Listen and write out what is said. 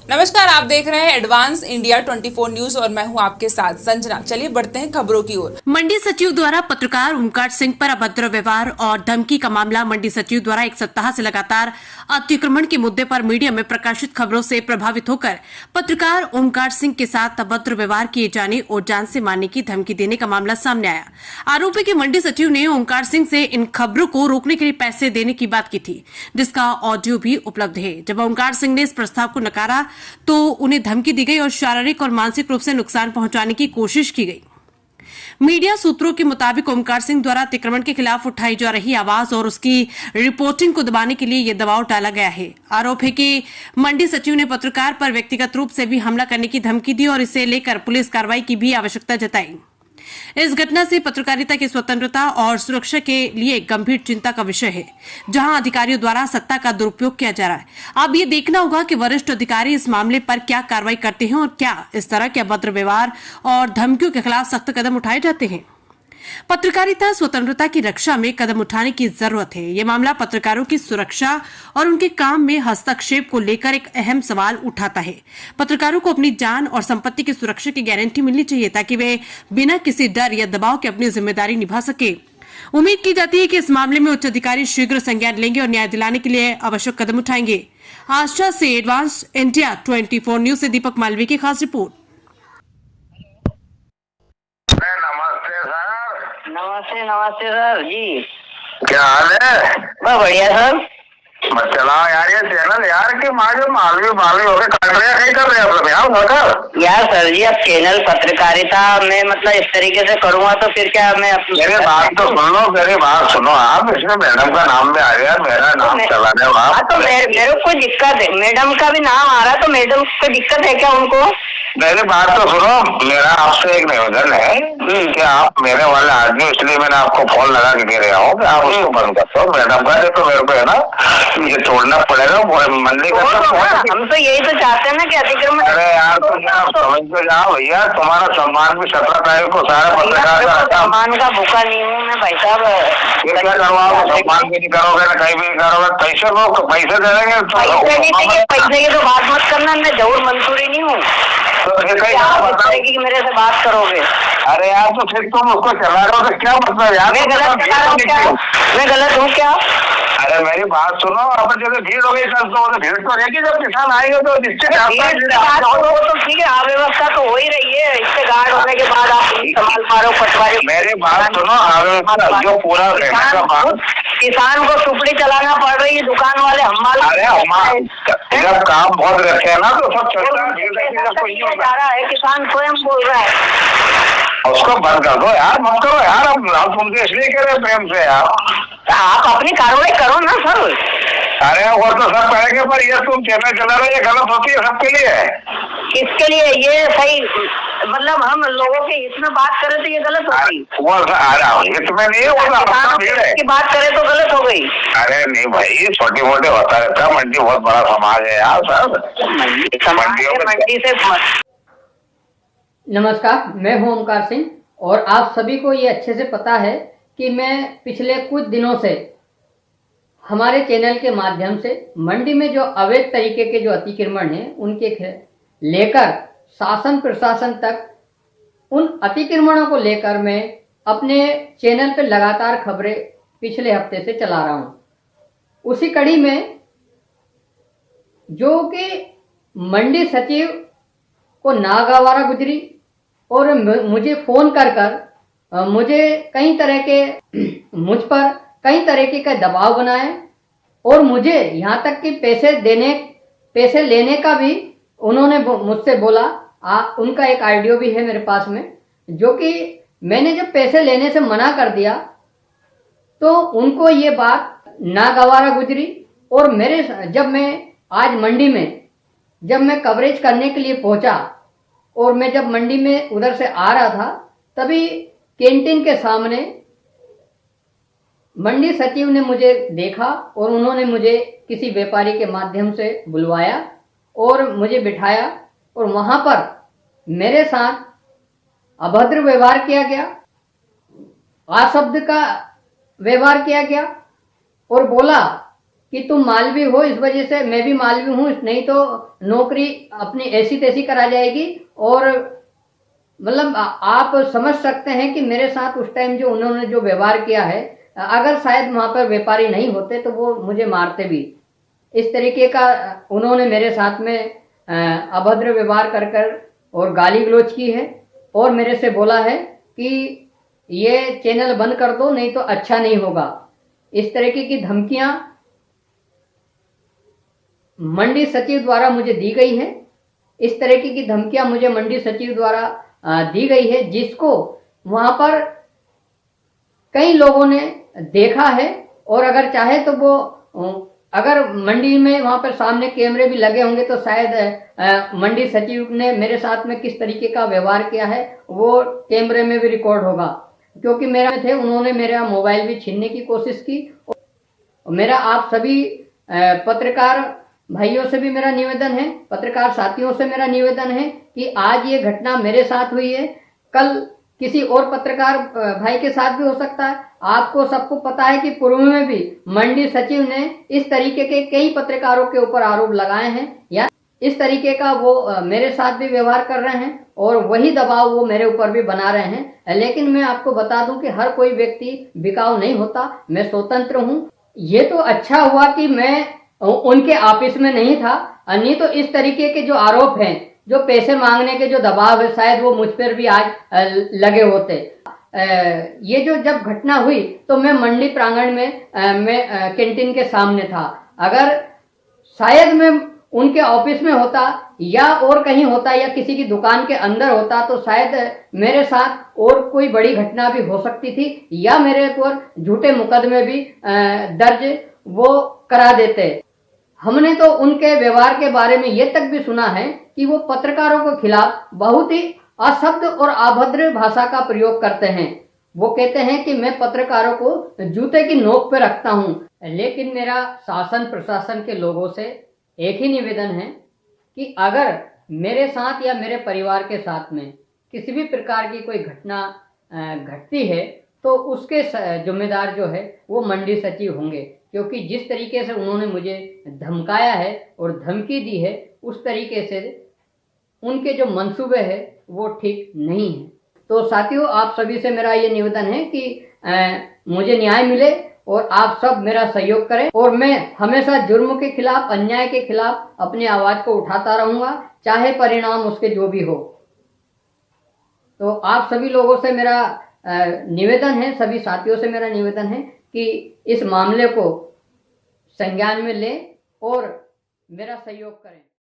नमस्कार, आप देख रहे हैं एडवांस इंडिया 24 न्यूज और मैं हूं आपके साथ संजना। चलिए बढ़ते हैं खबरों की ओर। मंडी सचिव द्वारा पत्रकार ओमकार सिंह पर अभद्र व्यवहार और धमकी का मामला। मंडी सचिव द्वारा एक सप्ताह से लगातार अतिक्रमण के मुद्दे पर मीडिया में प्रकाशित खबरों से प्रभावित होकर पत्रकार ओमकार सिंह के साथ अभद्र व्यवहार किए जाने और जान से मारने की धमकी देने का मामला सामने आया। आरोप है कि मंडी सचिव ने ओमकार सिंह से इन खबरों को रोकने के लिए पैसे देने की बात की थी, जिसका ऑडियो भी उपलब्ध है। जब ओमकार सिंह ने इस प्रस्ताव को नकारा तो उन्हें धमकी दी गई और शारीरिक और मानसिक रूप से नुकसान पहुंचाने की कोशिश की गई। मीडिया सूत्रों के मुताबिक ओमकार सिंह द्वारा अतिक्रमण के खिलाफ उठाई जा रही आवाज और उसकी रिपोर्टिंग को दबाने के लिए यह दबाव डाला गया है। आरोप है कि मंडी सचिव ने पत्रकार पर व्यक्तिगत रूप से भी हमला करने की धमकी दी और इसे लेकर पुलिस कार्रवाई की भी आवश्यकता जताई। इस घटना से पत्रकारिता की स्वतंत्रता और सुरक्षा के लिए गंभीर चिंता का विषय है, जहां अधिकारियों द्वारा सत्ता का दुरुपयोग किया जा रहा है। अब ये देखना होगा कि वरिष्ठ अधिकारी इस मामले पर क्या कार्रवाई करते हैं और क्या इस तरह के अभद्र व्यवहार और धमकियों के खिलाफ सख्त कदम उठाए जाते हैं। पत्रकारिता स्वतंत्रता की रक्षा में कदम उठाने की जरूरत है। ये मामला पत्रकारों की सुरक्षा और उनके काम में हस्तक्षेप को लेकर एक अहम सवाल उठाता है। पत्रकारों को अपनी जान और संपत्ति की सुरक्षा की गारंटी मिलनी चाहिए ताकि वे बिना किसी डर या दबाव के अपनी जिम्मेदारी निभा सके। उम्मीद की जाती है कि इस मामले में उच्च अधिकारी शीघ्र संज्ञान लेंगे और न्याय दिलाने के लिए आवश्यक कदम उठाएंगे। आशा से एडवांस इंडिया 24 न्यूज से दीपक मालवीय की खास रिपोर्ट। नमस्ते सर। नमस्ते नमस्ते सर जी। क्या हाल है? बस बढ़िया सर। मत चलाओ यार ये चैनल यार कि मालवी मालवी मालवी होके काट रहे हैं, कहीं कर रहे हैं आप लोग यार होकर। यार सर जी, अब चैनल पत्रकारिता में मतलब इस तरीके से करूँगा तो फिर क्या मैं मेरे बात तो सुन लो, मेरी बात सुनो आप। इसमें मैडम का नाम भी आ गया, मेरा नाम चलाने वाला। तो मेरे को कोई दिक्कत है, मैडम का भी नाम आ रहा, तो मैडम को दिक्कत है क्या उनको? मेरी बात तो सुनो, मेरा आपसे एक निवेदन है कि आप मेरे वाले आदमी, इसलिए मैंने आपको फोन लगा के कह रहा हूँ कि आप उसको बंद कर दो। मैडम का देखो मेरे को है ना, ये छोड़ना पड़ेगा मंडी का। हम तो यही तो चाहते हैं ना कि अतिक्रमण। अरे यार तुम समझ के जाओ भैया, तुम्हारा सम्मान भी 17 तारीख को सारा पत्रकार का। सम्मान का भूखा नहीं हूँ मैं भाई साहब। ये क्या करवाओ, सम्मान भी नहीं करोगे ना कहीं भी नहीं करोगे। पैसे लोग पैसे दे देंगे, पैसे नहीं चाहिए, पैसे की तो बात मत करना, मैं जरूर मंजूरी नहीं हूँ कि मेरे से बात करोगे। अरे यार तो फिर तुम उसको चला रहे हो तो क्या मतलब यार? मैं गलत चला रहा हूँ क्या? मैं गलत हूँ क्या? अरे मेरी बात सुनो, अपन जैसे भीड़ हो गई कल तो भीड़ तो रहेगी, जब किसान आएंगे तो निश्चित तो ठीक है, अव्यवस्था तो हो ही रही है। इससे गार्ड होने के बाद आप संभाल पा रहे हो पटवारी। मेरी बात सुनो, अव्यवस्था जो पूरा किसान को सुपड़ी चलाना पड़ रही है, दुकान वाले हमारे। अरे हमारे जब काम बहुत रहते हैं ना तो सब चलता जा रहा है, किसान स्वयं बोल रहा है। उसको बंद कर दो यार, मत करो यार। हम तुमसे इसलिए कह रहे प्रेम से यार, आप अपनी कार्रवाई करो ना सर। अरे वो तो सब करेंगे, पर ये तुम चैनल चला रहे, ये गलत होती है सबके लिए। किसके लिए? ये सही मतलब हम लोगों के हित में बात करें तो ये गलत होती। वो हित में नहीं है, वो भीड़ है की बात करें तो गलत हो गई। अरे नहीं भाई, छोटी मोटे होता रहता है। मंडी बहुत बड़ा समाज है यार सर। मंडी से नमस्कार, मैं हूं ओमकार सिंह और आप सभी को ये अच्छे से पता है कि मैं पिछले कुछ दिनों से हमारे चैनल के माध्यम से मंडी में जो अवैध तरीके के जो अतिक्रमण हैं उनके लेकर शासन प्रशासन तक उन अतिक्रमणों को लेकर मैं अपने चैनल पर लगातार खबरें पिछले हफ्ते से चला रहा हूँ। उसी कड़ी में जो कि मंडी सचिव को नागवारा गुजरी और मुझे फोन कर मुझे कई तरह के मुझ पर कई तरीके का दबाव बनाए और मुझे यहाँ तक कि पैसे लेने का भी उन्होंने मुझसे बोला। उनका एक ऑडियो भी है मेरे पास में, जो कि मैंने जब पैसे लेने से मना कर दिया तो उनको ये बात नागवारा गुजरी। और जब मैं आज मंडी में जब मैं कवरेज करने के लिए पहुंचा और मैं जब मंडी में उधर से आ रहा था, तभी कैंटीन के सामने मंडी सचिव ने मुझे देखा और उन्होंने मुझे किसी व्यापारी के माध्यम से बुलवाया और मुझे बिठाया और वहां पर मेरे साथ अभद्र व्यवहार किया गया, अशब्द का व्यवहार किया गया और बोला कि तुम मालवी हो, इस वजह से मैं भी मालवी हूँ, नहीं तो नौकरी अपनी ऐसी तैसी करा जाएगी। और मतलब आप समझ सकते हैं कि मेरे साथ उस टाइम जो उन्होंने जो व्यवहार किया है, अगर शायद वहाँ पर व्यापारी नहीं होते तो वो मुझे मारते भी। इस तरीके का उन्होंने मेरे साथ में अभद्र व्यवहार कर कर और गाली गलौज की है, और मेरे से बोला है कि ये चैनल बंद कर दो, नहीं तो अच्छा नहीं होगा। इस तरीके की धमकियां मंडी सचिव द्वारा मुझे दी गई है। इस तरीके की धमकियां मुझे मंडी सचिव द्वारा दी गई है, जिसको वहां पर कई लोगों ने देखा है। और अगर चाहे तो वो, अगर मंडी में वहां पर सामने कैमरे भी लगे होंगे तो शायद मंडी सचिव ने मेरे साथ में किस तरीके का व्यवहार किया है वो कैमरे में भी रिकॉर्ड होगा। क्योंकि मेरा थे, उन्होंने मेरा मोबाइल भी छीनने की कोशिश की। मेरा आप सभी पत्रकार भाइयों से भी मेरा निवेदन है, पत्रकार साथियों से मेरा निवेदन है कि आज ये घटना मेरे साथ हुई है, कल किसी और पत्रकार भाई के साथ भी हो सकता है। आपको सबको पता है कि पूर्व में भी मंडी सचिव ने इस तरीके के कई पत्रकारों के ऊपर आरोप लगाए हैं, या इस तरीके का वो मेरे साथ भी व्यवहार कर रहे हैं और वही दबाव वो मेरे ऊपर भी बना रहे हैं। लेकिन मैं आपको बता दूं कि हर कोई व्यक्ति बिकाऊ नहीं होता, मैं स्वतंत्र हूं। ये तो अच्छा हुआ कि मैं उनके ऑफिस में नहीं था, नहीं तो इस तरीके के जो आरोप हैं, जो पैसे मांगने के जो दबाव है, शायद वो मुझ पर भी आज लगे होते। ये जो जब घटना हुई तो मैं मंडी प्रांगण में मैं कैंटीन के सामने था। अगर शायद मैं उनके ऑफिस में होता या और कहीं होता या किसी की दुकान के अंदर होता तो शायद मेरे साथ और कोई बड़ी घटना भी हो सकती थी, या मेरे ऊपर झूठे मुकदमे भी दर्ज वो करा देते। हमने तो उनके व्यवहार के बारे में ये तक भी सुना है कि वो पत्रकारों के खिलाफ बहुत ही अशब्द और अभद्र भाषा का प्रयोग करते हैं। वो कहते हैं कि मैं पत्रकारों को जूते की नोक पे रखता हूं। लेकिन मेरा शासन प्रशासन के लोगों से एक ही निवेदन है कि अगर मेरे साथ या मेरे परिवार के साथ में किसी भी प्रकार की कोई घटना घटती है तो उसके जिम्मेदार जो है वो मंडी सचिव होंगे। क्योंकि जिस तरीके से उन्होंने मुझे धमकाया है और धमकी दी है, उस तरीके से उनके जो मंसूबे हैं वो ठीक नहीं है। तो साथियों, आप सभी से मेरा ये निवेदन है कि मुझे न्याय मिले और आप सब मेरा सहयोग करें, और मैं हमेशा जुर्म के खिलाफ, अन्याय के खिलाफ अपनी आवाज को उठाता रहूंगा, चाहे परिणाम उसके जो भी हो। तो आप सभी लोगों से मेरा निवेदन है, सभी साथियों से मेरा निवेदन है कि इस मामले को संज्ञान में लें और मेरा सहयोग करें।